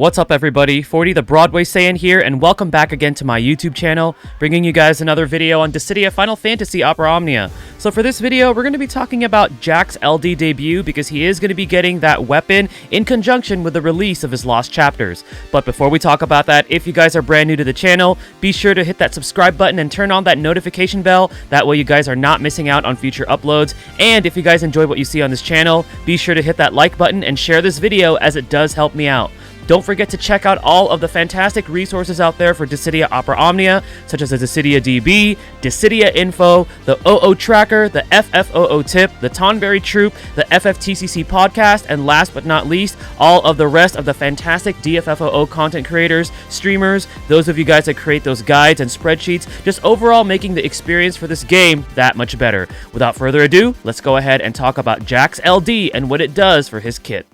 What's up everybody, 40 the Broadway Saiyan here, and welcome back again to my YouTube channel, bringing you guys another video on Dissidia Final Fantasy Opera Omnia. So for this video, we're going to be talking about Jack's LD debut because he is going to be getting that weapon in conjunction with the release of his lost chapters. But before we talk about that, if you guys are brand new to the channel, be sure to hit that subscribe button and turn on that notification bell. That way you guys are not missing out on future uploads. And if you guys enjoy what you see on this channel, be sure to hit that like button and share this video as it does help me out. Don't forget to check out all of the fantastic resources out there for Dissidia Opera Omnia, such as the Dissidia DB, Dissidia Info, the OO Tracker, the FFOO Tip, the Tonberry Troop, the FFTCC Podcast, and last but not least, all of the rest of the fantastic DFFOO content creators, streamers, those of you guys that create those guides and spreadsheets, just overall making the experience for this game that much better. Without further ado, let's go ahead and talk about Jack's LD and what it does for his kit.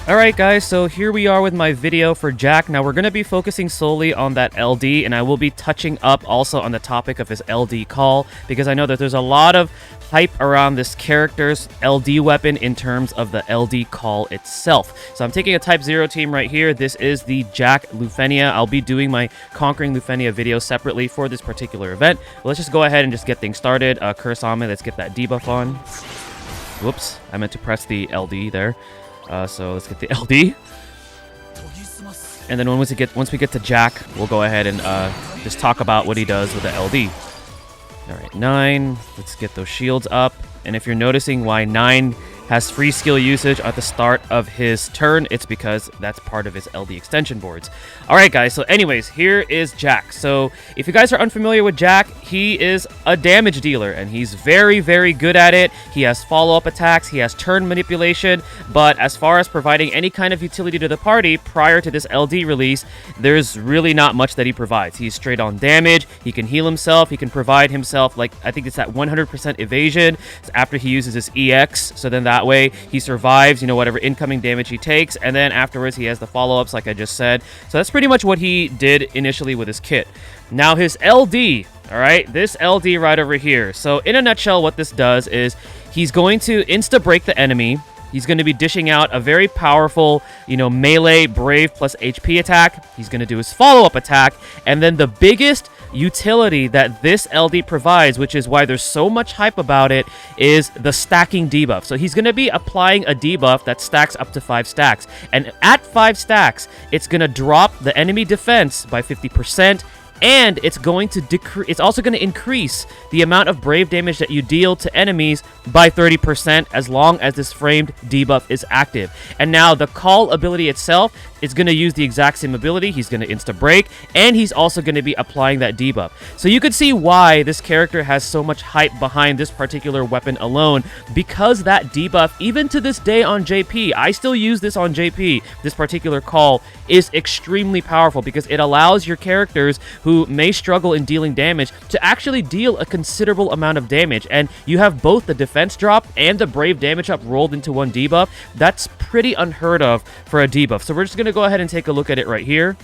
Alright guys, so here we are with my video for Jack. Now we're going to be focusing solely on that LD, and I will be touching up also on the topic of his LD call, because I know that there's a lot of hype around this character's LD weapon in terms of the LD call itself. So I'm taking a Type 0 team right here. This is the Jack Lufenia. I'll be doing my Conquering Lufenia video separately for this particular event. But let's just go ahead and just get things started. Curse on me, let's get that debuff on. Whoops, I meant to press the LD there. So let's get the LD, and then once we get to Jack, we'll go ahead and just talk about what he does with the LD. All right, 9. Let's get those shields up. And if you're noticing why 9 has free skill usage at the start of his turn, it's because that's part of his LD extension boards. Alright guys, so anyways, here is Jack. So if you guys are unfamiliar with Jack, he is a damage dealer, and he's very, very good at it. He has follow-up attacks, he has turn manipulation, but as far as providing any kind of utility to the party prior to this LD release, there's really not much that he provides. He's straight on damage, he can heal himself, he can provide himself, like, I think it's at 100% evasion after he uses his EX, so then that way he survives, you know, whatever incoming damage he takes, and then afterwards he has the follow-ups like I just said. So that's pretty much what he did initially with his kit. Now his LD, alright, this LD right over here. So in a nutshell, what this does is he's going to insta-break the enemy. He's going to be dishing out a very powerful, you know, melee brave plus HP attack. He's going to do his follow-up attack, and then the biggest utility that this LD provides, which is why there's so much hype about it, is the stacking debuff. So he's going to be applying a debuff that stacks up to 5 stacks, and at 5 stacks it's going to drop the enemy defense by 50%, and it's going to it's also going to increase the amount of brave damage that you deal to enemies by 30% as long as this framed debuff is active. And now the call ability itself is going to use the exact same ability. He's going to insta-break, and he's also going to be applying that debuff. So you could see why this character has so much hype behind this particular weapon alone, because that debuff, even to this day on JP, I still use this on JP, this particular call is extremely powerful because it allows your characters who may struggle in dealing damage to actually deal a considerable amount of damage. And you have both the defense drop and the brave damage up rolled into one debuff. That's pretty unheard of for a debuff. So we're just going to go ahead and take a look at it right here.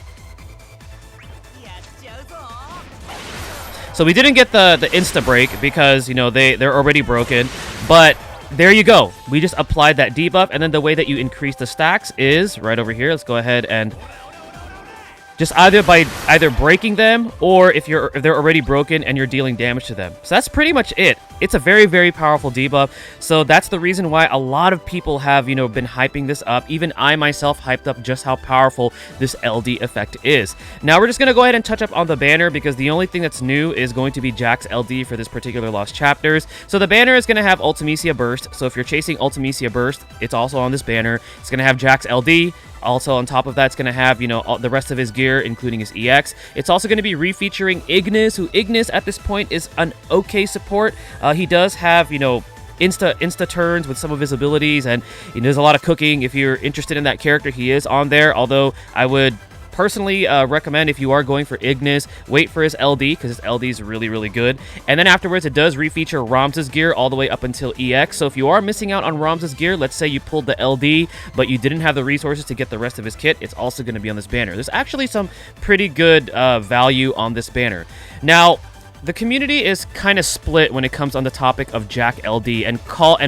So we didn't get the insta break because, you know, they're already broken, but there you go. We just applied that debuff, and then the way that you increase the stacks is right over here. Let's go ahead and just either breaking them, or if they're already broken and you're dealing damage to them. So that's pretty much it. It's a very, very powerful debuff. So that's the reason why a lot of people have, you know, been hyping this up. Even I myself hyped up just how powerful this LD effect is. Now we're just going to go ahead and touch up on the banner, because the only thing that's new is going to be Jack's LD for this particular Lost Chapters. So the banner is going to have Ultimecia Burst. So if you're chasing Ultimecia Burst, it's also on this banner. It's going to have Jack's LD. Also, on top of that, it's going to have, you know, all the rest of his gear, including his EX. It's also going to be refeaturing Ignis, who Ignis at this point is an okay support. He does have, you know, insta turns with some of his abilities, and there's a lot of cooking. If you're interested in that character, he is on there, although I would personally recommend, if you are going for Ignis, wait for his LD, because his LD is really, really good. And then afterwards, it does refeature Ramza's gear all the way up until EX. So if you are missing out on Ramza's gear, let's say you pulled the LD, but you didn't have the resources to get the rest of his kit, it's also going to be on this banner. There's actually some pretty good value on this banner. Now, the community is kind of split when it comes on the topic of Jack LD and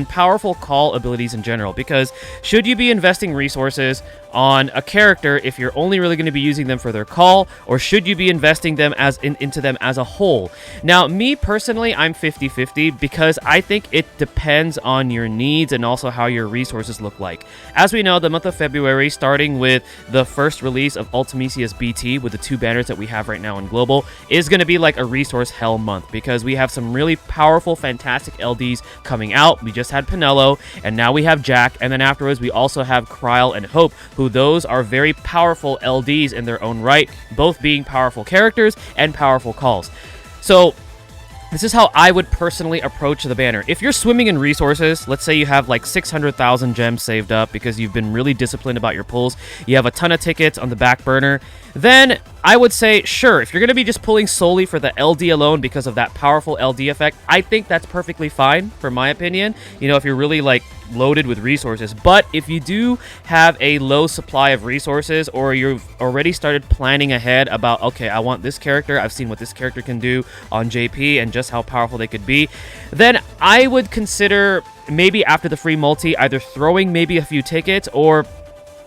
powerful call abilities in general, because should you be investing resources on a character if you're only really going to be using them for their call, or should you be investing them into them as a whole? Now, me personally, I'm 50-50 because I think it depends on your needs and also how your resources look like. As we know, the month of February, starting with the first release of Ultimecia's BT with the 2 banners that we have right now in Global, is going to be like a resource hell month because we have some really powerful, fantastic LDs coming out. We just had Pinello, and now we have Jack, and then afterwards we also have Kryl and Hope, who those are very powerful LDs in their own right, both being powerful characters and powerful calls. So this is how I would personally approach the banner. If you're swimming in resources, let's say you have like 600,000 gems saved up because you've been really disciplined about your pulls, you have a ton of tickets on the back burner, then I would say, sure, if you're going to be just pulling solely for the LD alone because of that powerful LD effect, I think that's perfectly fine, for my opinion. You know, if you're really like loaded with resources. But if you do have a low supply of resources, or you've already started planning ahead about, okay, I want this character, I've seen what this character can do on JP and just how powerful they could be, then I would consider maybe after the free multi either throwing maybe a few tickets or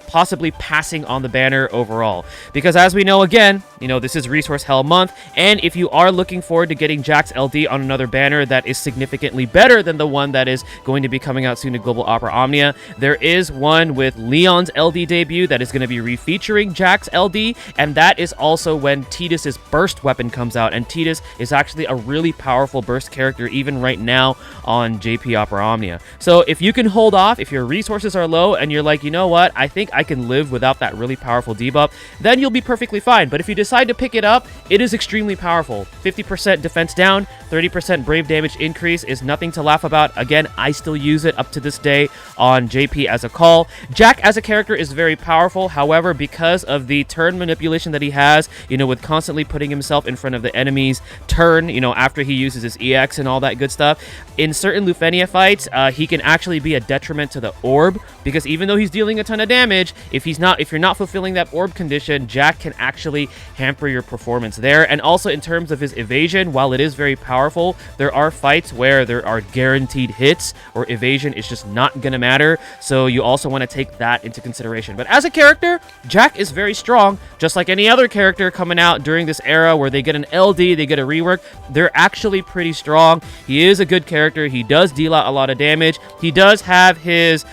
possibly passing on the banner overall. Because as we know, again, you know, this is Resource Hell Month, and if you are looking forward to getting Jack's LD on another banner that is significantly better than the one that is going to be coming out soon to Global Opera Omnia, there is one with Leon's LD debut that is going to be refeaturing Jack's LD, and that is also when Tidus's burst weapon comes out, and Tidus is actually a really powerful burst character even right now on JP Opera Omnia. So if you can hold off, if your resources are low and you're like, you know what, I think I can live without that really powerful debuff, then you'll be perfectly fine. But if you decide to pick it up, it is extremely powerful. 50% defense down, 30% brave damage increase is nothing to laugh about. Again, I still use it up to this day on JP as a call. Jack as a character is very powerful. However, because of the turn manipulation that he has, you know, with constantly putting himself in front of the enemy's turn, you know, after he uses his EX and all that good stuff, in certain Lufenia fights, he can actually be a detriment to the orb, because even though he's dealing a ton of damage, if you're not fulfilling that orb condition, Jack can actually hamper your performance there. And also in terms of his evasion, while it is very powerful, there are fights where there are guaranteed hits or evasion is just not gonna matter, so you also want to take that into consideration. But as a character, Jack is very strong, just like any other character coming out during this era where they get an LD, they get a rework. They're actually pretty strong. He is a good character. He does deal out a lot of damage. He does have his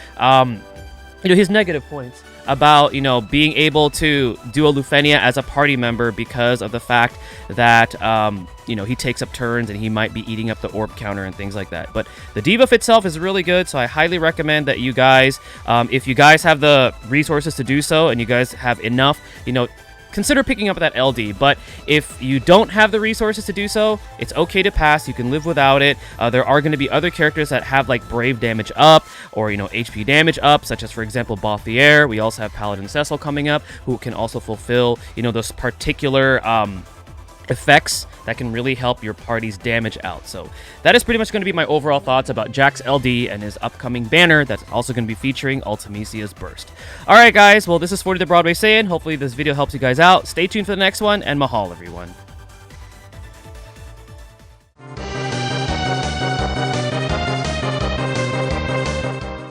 his negative points about, you know, being able to do a Lufenia as a party member because of the fact that, you know, he takes up turns and he might be eating up the orb counter and things like that. But the debuff itself is really good, so I highly recommend that you guys, if you guys have the resources to do so and you guys have enough, you know, consider picking up that LD. But if you don't have the resources to do so, it's okay to pass. You can live without it. There are going to be other characters that have like brave damage up or, you know, HP damage up, such as, for example, Bothier. We also have Paladin Cecil coming up, who can also fulfill, you know, those particular effects that can really help your party's damage out. So that is pretty much going to be my overall thoughts about Jack's LD and his upcoming banner that's also going to be featuring Ultimecia's Burst. Alright guys, well, this is 40 the Broadway Saiyan. Hopefully this video helps you guys out. Stay tuned for the next one, and mahal everyone.